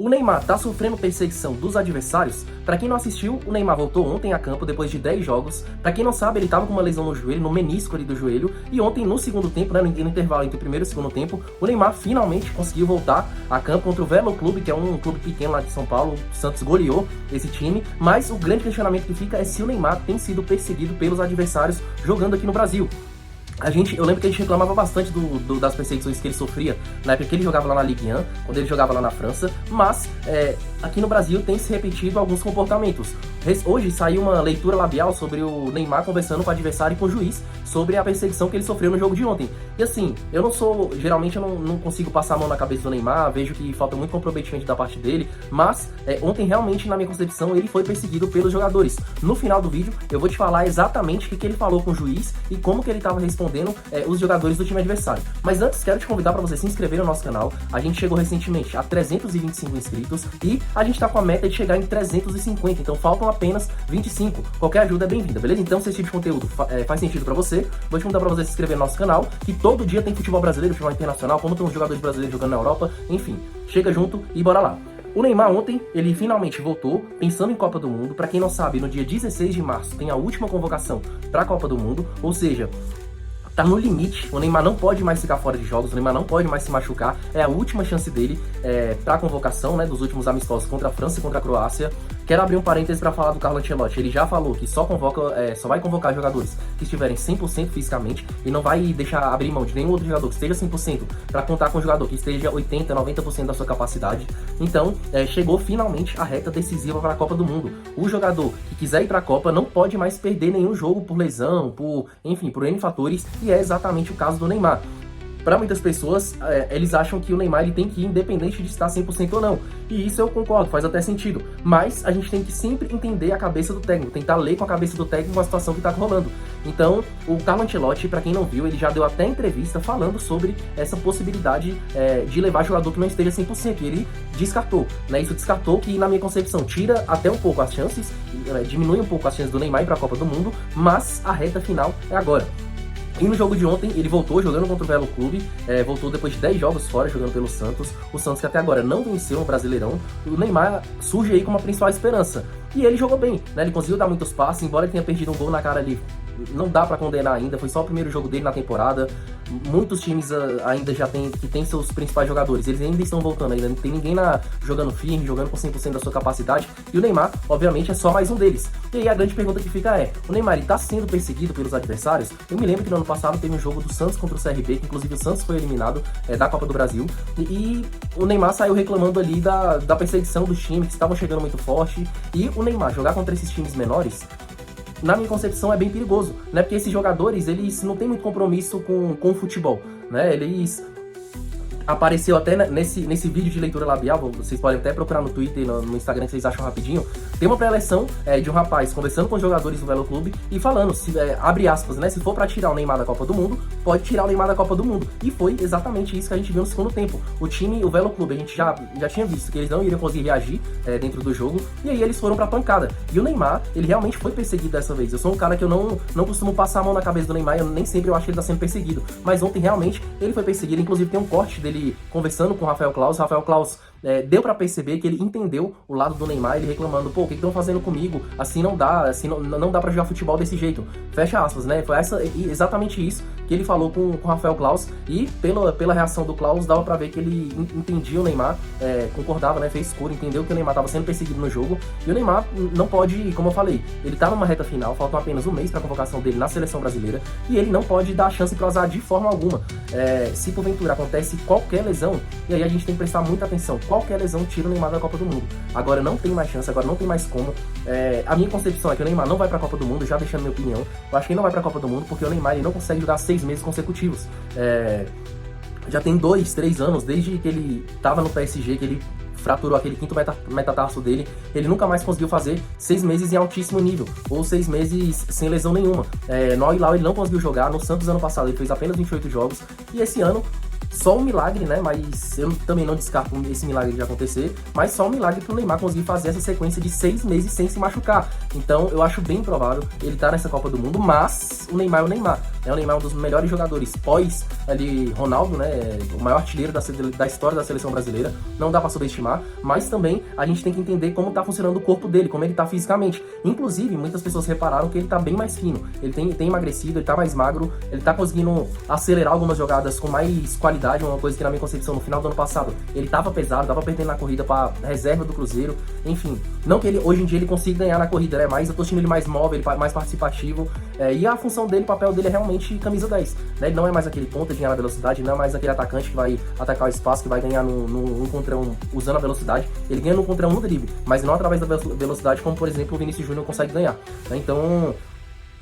O Neymar tá sofrendo perseguição dos adversários? Pra quem não assistiu, o Neymar voltou ontem a campo depois de 10 jogos. Pra quem não sabe, ele tava com uma lesão no joelho, no menisco ali do joelho. E ontem, no segundo tempo, né, no intervalo entre o primeiro e o segundo tempo, o Neymar finalmente conseguiu voltar a campo contra o Velo Clube, que é um clube pequeno lá de São Paulo. O Santos goleou esse time. Mas o grande questionamento que fica é se o Neymar tem sido perseguido pelos adversários jogando aqui no Brasil. Eu lembro que a gente reclamava bastante das perseguições que ele sofria na época que ele jogava lá na Ligue 1, quando ele jogava lá na França, mas aqui no Brasil tem se repetido alguns comportamentos. Hoje saiu uma leitura labial sobre o Neymar conversando com o adversário e com o juiz sobre a perseguição que ele sofreu no jogo de ontem. E assim, geralmente eu não consigo passar a mão na cabeça do Neymar, vejo que falta muito comprometimento da parte dele, mas ontem realmente, na minha concepção, ele foi perseguido pelos jogadores. No final do vídeo, eu vou te falar exatamente o que ele falou com o juiz e como que ele estava respondendo os jogadores do time adversário. Mas antes, quero te convidar para você se inscrever no nosso canal. A gente chegou recentemente a 325 inscritos e a gente tá com a meta de chegar em 350, então faltam apenas 25. Qualquer ajuda é bem-vinda, beleza? Então, se esse tipo de conteúdo faz sentido para você, vou te convidar para você se inscrever no nosso canal, que todo dia tem futebol brasileiro, futebol internacional, como tem uns jogadores brasileiros jogando na Europa, enfim, chega junto e bora lá. O Neymar ontem, ele finalmente voltou, pensando em Copa do Mundo. Para quem não sabe, no dia 16 de março tem a última convocação para a Copa do Mundo, ou seja, tá no limite, o Neymar não pode mais ficar fora de jogos, o Neymar não pode mais se machucar, é a última chance dele pra convocação, né, dos últimos amistosos contra a França e contra a Croácia. Quero abrir um parênteses para falar do Carlo Ancelotti. Ele já falou que só vai convocar jogadores que estiverem 100% fisicamente e não vai deixar abrir mão de nenhum outro jogador que esteja 100% para contar com um jogador que esteja 80, 90% da sua capacidade. Então, chegou finalmente a reta decisiva para a Copa do Mundo. O jogador que quiser ir para a Copa não pode mais perder nenhum jogo por lesão, por N fatores, e é exatamente o caso do Neymar. Para muitas pessoas, eles acham que o Neymar ele tem que ir independente de estar 100% ou não. E isso eu concordo, faz até sentido. Mas a gente tem que sempre entender a cabeça do técnico, tentar ler com a cabeça do técnico a situação que está rolando. Então, o Carlo Ancelotti, para quem não viu, ele já deu até entrevista falando sobre essa possibilidade de levar jogador que não esteja 100%. E ele descartou, né? Isso descartou que, na minha concepção, tira até um pouco as chances, diminui um pouco as chances do Neymar ir para a Copa do Mundo, mas a reta final é agora. E no jogo de ontem, ele voltou jogando contra o Velo Clube, voltou depois de 10 jogos fora jogando pelo Santos. O Santos que até agora não venceu no Brasileirão. O Neymar surge aí como a principal esperança. E ele jogou bem, né? Ele conseguiu dar muitos passes, embora ele tenha perdido um gol na cara ali. Não dá pra condenar ainda, foi só o primeiro jogo dele na temporada. Muitos times ainda tem seus principais jogadores, eles ainda estão voltando, ainda não tem ninguém jogando firme, jogando com 100% da sua capacidade. E o Neymar, obviamente, é só mais um deles. E aí a grande pergunta que fica o Neymar, ele tá sendo perseguido pelos adversários? Eu me lembro que no ano passado teve um jogo do Santos contra o CRB, que inclusive o Santos foi eliminado da Copa do Brasil. E o Neymar saiu reclamando ali da perseguição dos times, que estavam chegando muito forte. E o Neymar jogar contra esses times menores, na minha concepção, é bem perigoso, né? Porque esses jogadores, eles não têm muito compromisso com o futebol, né? Eles apareceu até nesse vídeo de leitura labial, vocês podem até procurar no Twitter e no Instagram que vocês acham rapidinho. Tem uma pré-eleção de um rapaz conversando com os jogadores do Velo Clube e falando, abre aspas, né? Se for pra tirar o Neymar da Copa do Mundo, pode tirar o Neymar da Copa do Mundo. E foi exatamente isso que a gente viu no segundo tempo. O Velo Clube, a gente já tinha visto que eles não iriam conseguir reagir dentro do jogo, e aí eles foram pra pancada. E o Neymar, ele realmente foi perseguido dessa vez. Eu sou um cara que eu não costumo passar a mão na cabeça do Neymar, nem sempre eu acho que ele tá sendo perseguido. Mas ontem, realmente, ele foi perseguido. Inclusive, tem um corte dele conversando com o Rafael Claus. Rafael Claus deu pra perceber que ele entendeu o lado do Neymar, ele reclamando, pô, o que estão fazendo comigo? Assim não dá, assim não dá pra jogar futebol desse jeito. Fecha aspas, né? Foi exatamente isso que ele falou com o Rafael Claus, e pela reação do Claus, dava pra ver que ele entendia o Neymar, concordava, né? Fez escuro, entendeu que o Neymar tava sendo perseguido no jogo, e o Neymar não pode, como eu falei, ele tá numa reta final, faltam apenas um mês pra convocação dele na seleção brasileira, e ele não pode dar chance pro azar de forma alguma. Se porventura acontece qualquer lesão, e aí a gente tem que prestar muita atenção, qualquer lesão tira o Neymar da Copa do Mundo. Agora não tem mais chance, agora não tem mais como. A minha concepção é que o Neymar não vai pra Copa do Mundo, já deixando minha opinião. Eu acho que ele não vai pra Copa do Mundo porque o Neymar ele não consegue jogar 6 meses consecutivos. Já tem 2, 3 anos, desde que ele tava no PSG, que ele fraturou aquele quinto metatarso dele, ele nunca mais conseguiu fazer 6 meses em altíssimo nível, ou 6 meses sem lesão nenhuma. No Al-Hilal ele não conseguiu jogar, no Santos ano passado ele fez apenas 28 jogos, e esse ano só um milagre, né? Mas eu também não descarto esse milagre de acontecer, mas só um milagre pro Neymar conseguir fazer essa sequência de 6 meses sem se machucar. Então eu acho bem provável ele estar nessa Copa do Mundo, mas o Neymar é o Neymar. O Neymar é um dos melhores jogadores pós ali Ronaldo, né? O maior artilheiro da história da seleção brasileira. Não dá pra subestimar, mas também a gente tem que entender como tá funcionando o corpo dele, como ele tá fisicamente. Inclusive, muitas pessoas repararam que ele tá bem mais fino. Ele tem emagrecido, ele tá mais magro, ele tá conseguindo acelerar algumas jogadas com mais qualidade, uma coisa que na minha concepção no final do ano passado ele tava pesado, tava perdendo na corrida pra reserva do Cruzeiro. Enfim, não que ele hoje em dia ele consiga ganhar na corrida, né? Mas eu tô achando ele mais móvel, mais participativo. E a função dele, o papel dele é realmente camisa 10. Né? Ele não é mais aquele ponta de ganhar na velocidade, não é mais aquele atacante que vai atacar o espaço, que vai ganhar no 1 contra 1 usando a velocidade. Ele ganha no 1 contra 1 no drible, mas não através da velocidade, como por exemplo o Vinícius Júnior consegue ganhar. Né? Então,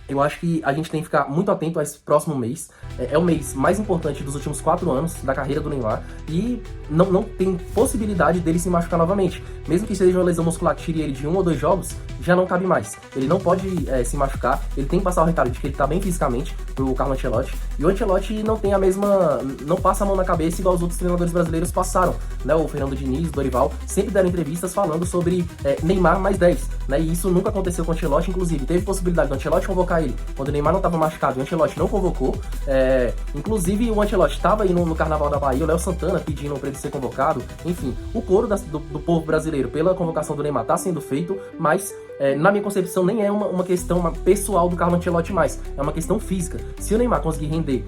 eu acho que a gente tem que ficar muito atento a esse próximo mês. É o mês mais importante dos últimos 4 anos da carreira do Neymar e não tem possibilidade dele se machucar novamente. Mesmo que seja uma lesão muscular que tire ele de 1 ou 2 jogos, já não cabe mais. Ele não pode se machucar, ele tem que passar o recado de que ele tá bem fisicamente pro Carlo Ancelotti. E o Ancelotti não tem a mesma... não passa a mão na cabeça igual os outros treinadores brasileiros passaram. Né? O Fernando Diniz, o Dorival, sempre deram entrevistas falando sobre Neymar mais 10. Né? E isso nunca aconteceu com o Ancelotti, inclusive. Teve possibilidade do Ancelotti convocar ele quando o Neymar não estava machucado, o Ancelotti não convocou. Inclusive o Ancelotti estava aí no Carnaval da Bahia, o Léo Santana pedindo para ele ser convocado. Enfim, o coro do povo brasileiro pela convocação do Neymar está sendo feito, mas na minha concepção nem é uma questão pessoal do Carlo Ancelotti mais, é uma questão física. Se o Neymar conseguir render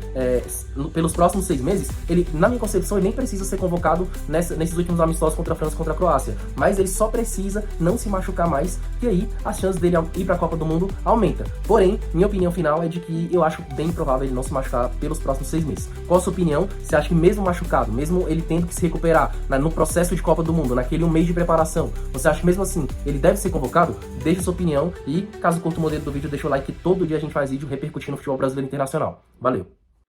pelos próximos 6 meses, ele, na minha concepção, ele nem precisa ser convocado nesses últimos amistosos contra a França e contra a Croácia, mas ele só precisa não se machucar mais, e aí as chances dele ir para a Copa do Mundo aumenta. Porém, minha opinião final é de que eu acho bem provável ele não se machucar pelos próximos 6 meses. Qual a sua opinião? Você acha que mesmo machucado, mesmo ele tendo que se recuperar no processo de Copa do Mundo, naquele 1 mês de preparação, você acha que mesmo assim ele deve ser convocado? Deixe sua opinião e, caso curta o modelo do vídeo, deixa o like, que todo dia a gente faz vídeo repercutindo o futebol brasileiro internacional. Valeu!